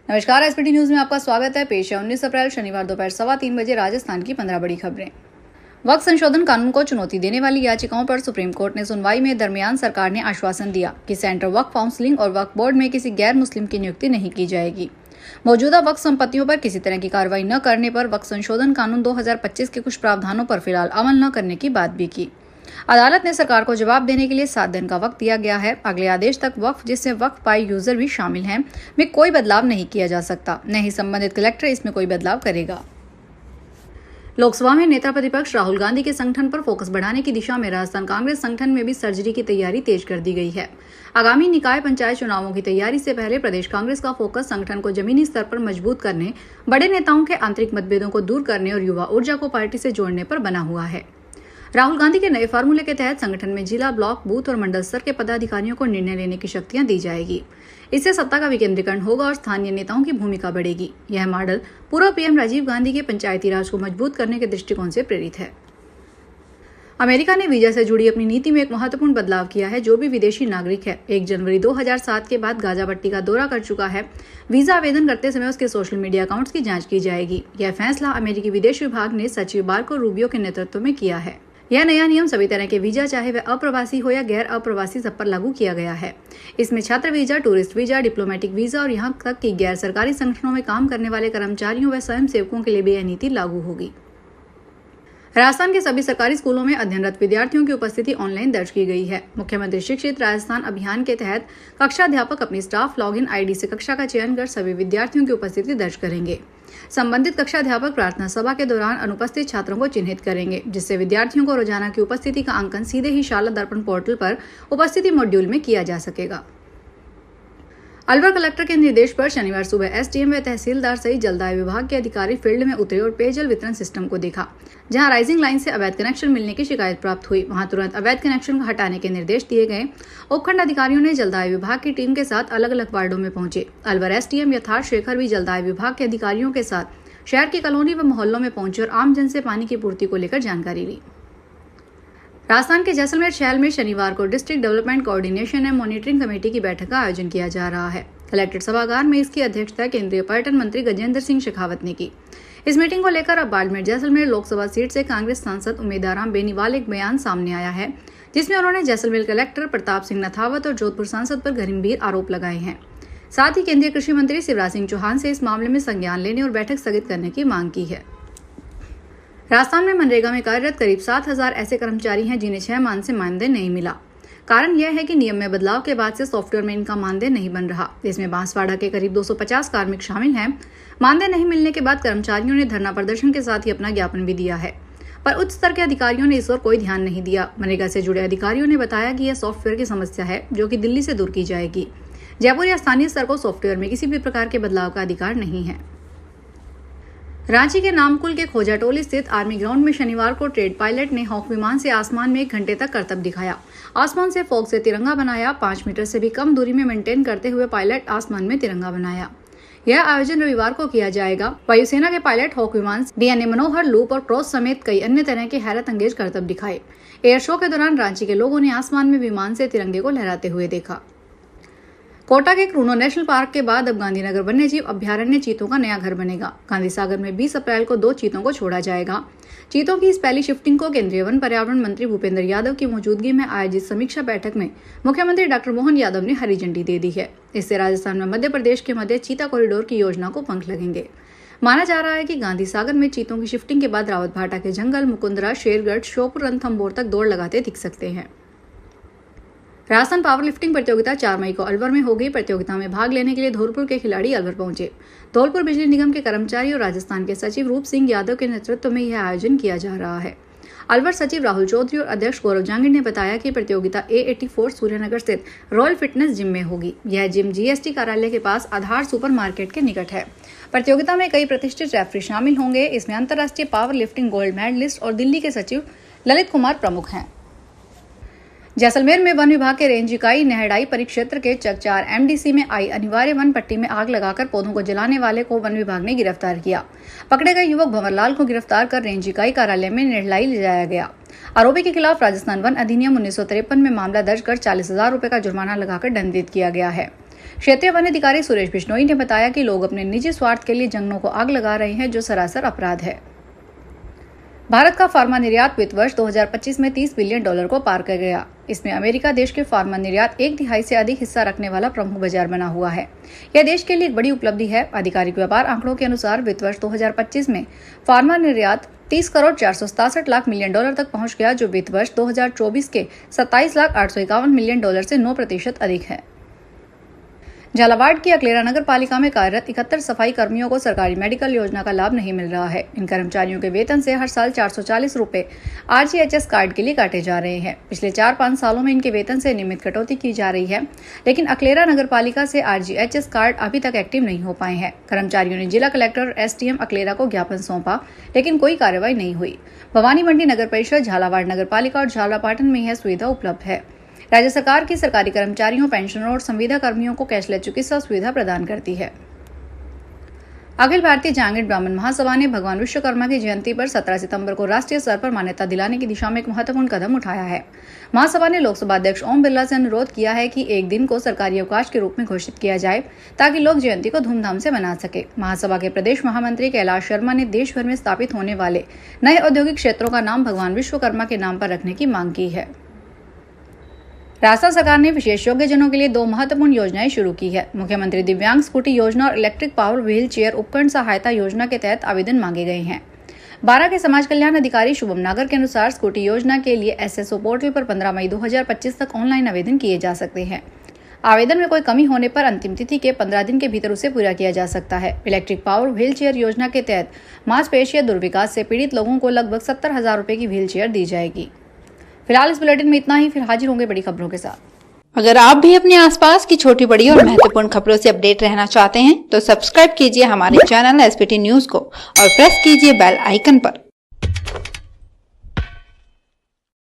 नमस्कार, SPT news में आपका स्वागत है। पेश है 19 अप्रैल शनिवार दोपहर 3:15 बजे राजस्थान की 15 बड़ी खबरें। वक्फ संशोधन कानून को चुनौती देने वाली याचिकाओं पर सुप्रीम कोर्ट ने सुनवाई में दरमियान सरकार ने आश्वासन दिया कि सेंट्रल वक्फ काउंसिलिंग और वक्फ बोर्ड में किसी गैर मुस्लिम की नियुक्ति नहीं की जाएगी। मौजूदा वक्फ संपत्तियों पर किसी तरह की कार्रवाई न करने पर वक्फ संशोधन कानून 2025 के कुछ प्रावधानों पर फिलहाल अमल न करने की बात भी की। अदालत ने सरकार को जवाब देने के लिए 7 दिन का वक्त दिया गया है। अगले आदेश तक वक्फ, जिसमें वक्फ पाई यूजर भी शामिल हैं, में कोई बदलाव नहीं किया जा सकता। न ही संबंधित कलेक्टर इसमें कोई बदलाव करेगा। लोकसभा में नेता प्रतिपक्ष राहुल गांधी के संगठन पर फोकस बढ़ाने की दिशा में राजस्थान कांग्रेस संगठन में भी सर्जरी की तैयारी तेज कर दी गई है। आगामी निकाय पंचायत चुनावों की तैयारी से पहले प्रदेश कांग्रेस का फोकस संगठन को जमीनी स्तर पर मजबूत करने, बड़े नेताओं के आंतरिक मतभेदों को दूर करने और युवा ऊर्जा को पार्टी से जोड़ने पर बना हुआ है। राहुल गांधी के नए फार्मूले के तहत संगठन में जिला, ब्लॉक, बूथ और मंडल स्तर के पदाधिकारियों को निर्णय लेने की शक्तियां दी जाएगी। इससे सत्ता का विकेंद्रीकरण होगा और स्थानीय नेताओं की भूमिका बढ़ेगी। यह मॉडल पूर्व पीएम राजीव गांधी के पंचायती राज को मजबूत करने के दृष्टिकोण से प्रेरित है। अमेरिका ने वीजा से जुड़ी अपनी नीति में एक महत्वपूर्ण बदलाव किया है। जो भी विदेशी नागरिक है 1 जनवरी 2007 के बाद गाजा पट्टी का दौरा कर चुका है, वीजा आवेदन करते समय उसके सोशल मीडिया अकाउंट्स की जांच की जाएगी। यह फैसला अमेरिकी विदेश विभाग ने सचिव मार्को रूबियो के नेतृत्व में किया है। यह नया नियम सभी तरह के वीजा, चाहे वह अप्रवासी हो या गैर अप्रवासी, सब पर लागू किया गया है। इसमें छात्र visa, tourist visa, diplomatic visa और यहां तक कि गैर सरकारी संगठनों में काम करने वाले कर्मचारियों व स्वयं सेवकों के लिए भी यह नीति लागू होगी। राजस्थान के सभी सरकारी स्कूलों में अध्ययनरत विद्यार्थियों की उपस्थिति ऑनलाइन दर्ज की गई है। मुख्यमंत्री शिक्षित राजस्थान अभियान के तहत कक्षा अध्यापक अपनी स्टाफ लॉगिन आईडी से कक्षा का चयन कर सभी विद्यार्थियों की उपस्थिति दर्ज करेंगे। संबंधित कक्षा अध्यापक प्रार्थना सभा के दौरान अनुपस्थित छात्रों को चिन्हित करेंगे, जिससे विद्यार्थियों को रोजाना की उपस्थिति का अंकन सीधे ही शाला दर्पण पोर्टल पर उपस्थिति मॉड्यूल में किया जा सकेगा। अलवर कलेक्टर के निर्देश पर शनिवार सुबह एसडीएम व तहसीलदार सहित जलदाय विभाग के अधिकारी फील्ड में उतरे और पेयजल वितरण सिस्टम को देखा। जहां राइजिंग लाइन से अवैध कनेक्शन मिलने की शिकायत प्राप्त हुई, वहां तुरंत अवैध कनेक्शन को हटाने के निर्देश दिए गए। उपखंड अधिकारियों ने जलदाय विभाग की टीम के साथ अलग अलग वार्डों में पहुंचे। अलवर एसडीएम यथार्थ शेखर भी जलदाय विभाग के अधिकारियों के साथ शहर की कॉलोनी व मोहल्लों में पहुंचे और आम जन से पानी की पूर्ति को लेकर जानकारी ली। राजस्थान के जैसलमेर शहर में शनिवार को district development coordination and monitoring committee की बैठक का आयोजन किया जा रहा है। कलेक्ट्रेट सभागार में इसकी अध्यक्षता केंद्रीय पर्यटन मंत्री गजेंद्र सिंह शेखावत ने की। इस मीटिंग को लेकर अब बाड़मेर जैसलमेर लोकसभा सीट से कांग्रेस सांसद उम्मीदवार बेनीवाल एक बयान सामने आया है, जिसमें उन्होंने जैसलमेर कलेक्टर प्रताप सिंह नथावत और जोधपुर सांसद पर गंभीर आरोप लगाए हैं। साथ ही केंद्रीय कृषि मंत्री शिवराज सिंह चौहान से इस मामले में संज्ञान लेने और बैठक स्थगित करने की मांग की है। राजस्थान में मनरेगा में कार्यरत करीब 7,000 ऐसे कर्मचारी हैं जिन्हें 6 माह से मानदेय नहीं मिला। कारण यह है कि नियम में बदलाव के बाद से सॉफ्टवेयर में इनका मानदेय नहीं बन रहा। इसमें बांसवाड़ा के करीब 250 कार्मिक शामिल हैं। मानदेय नहीं मिलने के बाद कर्मचारियों ने धरना प्रदर्शन के साथ ही अपना ज्ञापन भी दिया है, पर उच्च स्तर के अधिकारियों ने इस ओर कोई ध्यान नहीं दिया। मनरेगा से जुड़े अधिकारियों ने बताया कि यह सॉफ्टवेयर की समस्या है, जो कि दिल्ली से दूर की जाएगी। जयपुर या स्थानीय स्तर को सॉफ्टवेयर में किसी भी प्रकार के बदलाव का अधिकार नहीं है। रांची के नामकुल के खोजाटोली स्थित आर्मी ग्राउंड में शनिवार को ट्रेड पायलट ने हॉक विमान से आसमान में 1 घंटे तक करतब दिखाया। आसमान से फॉग से तिरंगा बनाया। 5 मीटर से भी कम दूरी में मेंटेन करते हुए पायलट आसमान में तिरंगा बनाया। यह आयोजन रविवार को किया जाएगा। वायुसेना के पायलट हॉक विमान डीएनए मनोहर, लूप और क्रॉस समेत कई अन्य तरह के हैरत अंगेज करतब दिखाए। एयर शो के दौरान रांची के लोगों ने आसमान में विमान से तिरंगे को लहराते हुए देखा। कोटा के क्रूनो नेशनल पार्क के बाद अब गांधीनगर वन्यजीव अभ्यारण्य चीतों का नया घर बनेगा। गांधी सागर में 20 अप्रैल को 2 चीतों को छोड़ा जाएगा। चीतों की इस पहली शिफ्टिंग को केंद्रीय वन पर्यावरण मंत्री भूपेंद्र यादव की मौजूदगी में आयोजित समीक्षा बैठक में मुख्यमंत्री डॉक्टर मोहन यादव ने हरी झंडी दे दी है। इससे राजस्थान में मध्य प्रदेश के मध्य चीता कॉरिडोर की योजना को पंख लगेंगे। माना जा रहा है कि गांधी सागर में चीतों की शिफ्टिंग के बाद रावत भाटा के जंगल, मुकुंदरा, शेरगढ़, श्योपुर, रणथंभौर तक दौड़ लगाते दिख सकते हैं। राजस्थान पावर लिफ्टिंग प्रतियोगिता 4 मई को अलवर में होगी। प्रतियोगिता में भाग लेने के लिए धौलपुर के खिलाड़ी अलवर पहुंचे। धौलपुर बिजली निगम के कर्मचारी और राजस्थान के सचिव रूप सिंह यादव के नेतृत्व में यह आयोजन किया जा रहा है। अलवर सचिव राहुल चौधरी और अध्यक्ष गौरव जांगिड़ ने बताया कि प्रतियोगिता A84 सूर्यनगर स्थित रॉयल फिटनेस जिम में होगी। यह जिम जीएसटी कार्यालय के पास आधार सुपर मार्केट के निकट है। प्रतियोगिता में कई प्रतिष्ठित रेफरी शामिल होंगे। इसमें अंतर्राष्ट्रीय पावर लिफ्टिंग गोल्ड मेडलिस्ट और दिल्ली के सचिव ललित कुमार प्रमुख हैं। जैसलमेर में वन विभाग के रेंज इकाई नेहड़ाई परिक्षेत्र के चकचार एमडीसी में आई अनिवार्य वन पट्टी में आग लगाकर पौधों को जलाने वाले को वन विभाग ने गिरफ्तार किया। पकड़े गए युवक भंवरलाल को गिरफ्तार कर रेंज इकाई कार्यालय में नेहड़ाई ले जाया गया। आरोपी के खिलाफ राजस्थान वन अधिनियम 1953 में मामला दर्ज कर 40,000 रुपए का जुर्माना लगाकर दंडित किया गया है। क्षेत्रीय वन अधिकारी सुरेश बिश्नोई ने बताया कि लोग अपने निजी स्वार्थ के लिए जंगलों को आग लगा रहे हैं, जो सरासर अपराध है। भारत का फार्मा निर्यात वित्त वर्ष 2025 में $30 बिलियन को पार कर गया। इसमें अमेरिका देश के फार्मा निर्यात 1/3 से अधिक हिस्सा रखने वाला प्रमुख बाजार बना हुआ है। यह देश के लिए एक बड़ी उपलब्धि है। आधिकारिक व्यापार आंकड़ों के अनुसार वित्त वर्ष 2025 में फार्मा निर्यात $30,467 मिलियन तक पहुंच गया, जो वित्त वर्ष 2024 के $27,851 मिलियन से 9% अधिक है। झालावाड़ की अकलेरा नगर पालिका में कार्यरत 71 सफाई कर्मियों को सरकारी मेडिकल योजना का लाभ नहीं मिल रहा है। इन कर्मचारियों के वेतन से हर साल 440 रुपए RGHS कार्ड के लिए काटे जा रहे हैं। पिछले 4-5 सालों में इनके वेतन से नियमित कटौती की जा रही है, लेकिन अकलेरा नगर पालिका से RGHS कार्ड अभी तक एक्टिव नहीं हो पाए हैं। कर्मचारियों ने जिला कलेक्टर और SDM अकलेरा को ज्ञापन सौंपा, लेकिन कोई कार्रवाई नहीं हुई। भवानी मंडी नगर परिषद, झालावाड़ नगर पालिका और झालापाटन में यह सुविधा उपलब्ध है। राज्य सरकार की सरकारी कर्मचारियों, पेंशनरों और संविदा कर्मियों को कैशलेस चिकित्सा सुविधा प्रदान करती है। अखिल भारतीय जांगीड़ ब्राह्मण महासभा ने भगवान विश्वकर्मा की जयंती पर 17 सितंबर को राष्ट्रीय स्तर पर मान्यता दिलाने की दिशा में एक महत्वपूर्ण कदम उठाया है। महासभा ने लोकसभा अध्यक्ष ओम बिरला से अनुरोध किया है कि एक दिन को सरकारी अवकाश के रूप में घोषित किया जाए, ताकि लोग जयंती को धूमधाम से मना सके। महासभा के प्रदेश महामंत्री कैलाश शर्मा ने देश भर में स्थापित होने वाले नए औद्योगिक क्षेत्रों का नाम भगवान विश्वकर्मा के नाम पर रखने की मांग की है। राजस्थान सरकार ने विशेष योग्यजनों के लिए 2 महत्वपूर्ण योजनाएं शुरू की है। मुख्यमंत्री दिव्यांग स्कूटी योजना और इलेक्ट्रिक पावर व्हील चेयर उपकरण सहायता योजना के तहत आवेदन मांगे गए हैं। 12 के समाज कल्याण अधिकारी शुभम नागर के अनुसार स्कूटी योजना के लिए SSO पोर्टल पर 15 मई 2025 तक ऑनलाइन आवेदन किए जा सकते हैं। आवेदन में कोई कमी होने पर अंतिम तिथि के 15 दिन के भीतर उसे पूरा किया जा सकता है। इलेक्ट्रिक पावर व्हील चेयर योजना के तहत मांसपेशिया दुर्विकास से पीड़ित लोगों को लगभग 70,000 रुपए की व्हील चेयर दी जाएगी। फिलहाल इस बुलेटिन में इतना ही, फिर हाजिर होंगे बड़ी खबरों के साथ। अगर आप भी अपने आसपास की छोटी बड़ी और महत्वपूर्ण खबरों से अपडेट रहना चाहते हैं तो सब्सक्राइब कीजिए हमारे चैनल SPT न्यूज को और प्रेस कीजिए बेल आइकन पर।